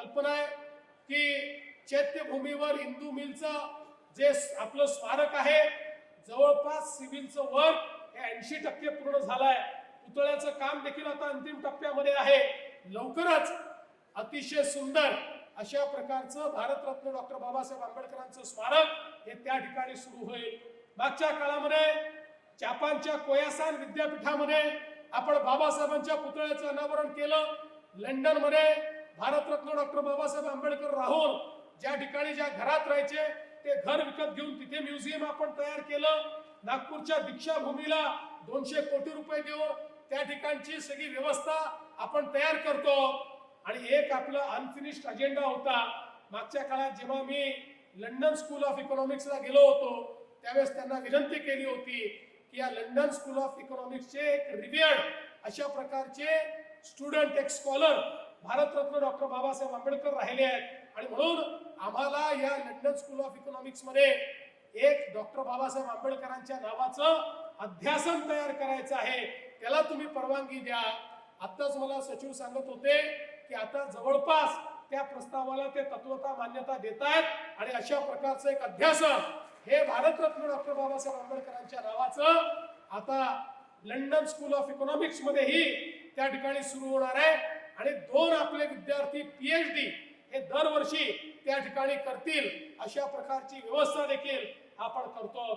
कल्पना आहे की चैत्यभूमीवर हिंदू मिलचं जे आपलं स्मारक आहे, जवळपास सिव्हिलचं वर्क हे 80% पूर्ण झालंय. पुतळ्याचं काम देखील आता अंतिम टप्प्यामध्ये आहे. लवकरच अतिशय सुंदर अशा प्रकारचं भारतरत्न डॉक्टर बाबासाहेब आंबेडकरांचं स्मारक हे त्या ठिकाणी सुरू होईल. मागच्या काळामध्ये जपानच्या कोयासान विद्यापीठामध्ये आपण बाबासाहेबांच्या पुतळ्याचं अनावरण केलं. लंडन मध्ये भारतरत्न डॉक्टर बाबासाहेब आंबेडकर राहून ज्या ठिकाणी ज्या घरात राहायचे ते घर विकत घेऊन तिथे म्युझियम आपण तयार केलं. नागपूरच्या दीक्षाभूमीला 200 कोटी रुपये देऊन त्या ठिकाणची सगळी व्यवस्था आपण तयार करतो. आणि एक आपला अनफिनिश्ड अजेंडा होता. मागच्या काळात जेव्हा मी लंडन स्कूल ऑफ इकॉनॉमिक्सला गेलो होतो त्यावेळेस त्यांना विनंती केली होती की या लंडन स्कूल ऑफ इकॉनॉमिक्सचे एक रिव्हियर्ड अशा प्रकारचे स्टुडंट, एक स्कॉलर भारतरत्न डॉक्टर बाबासाहेब आंबेडकर राहिले आहेत. आणि म्हणून आम्हाला या लंडन स्कूल ऑफ इकॉनॉमिक्स मध्ये एक डॉक्टर बाबासाहेब आंबेडकरांच्या नावाचं अध्यासन तयार करायचं आहे. त्याला तुम्ही परवानगी द्या. आताच मला सचिव सांगत होते की आता जवळपास त्या प्रस्तावाला ते तत्वता मान्यता देत आहेत आणि अशा प्रकारचं एक अध्यासन हे भारतरत्न डॉक्टर बाबासाहेब आंबेडकरांच्या नावाचं आता लंडन स्कूल ऑफ इकॉनॉमिक्स मध्येही त्या ठिकाणी सुरू होणार आहे. आणि 2 आपले विद्यार्थी PhD हे दरवर्षी त्या ठिकाणी करतील अशा प्रकारची व्यवस्था देखील आपण करतो.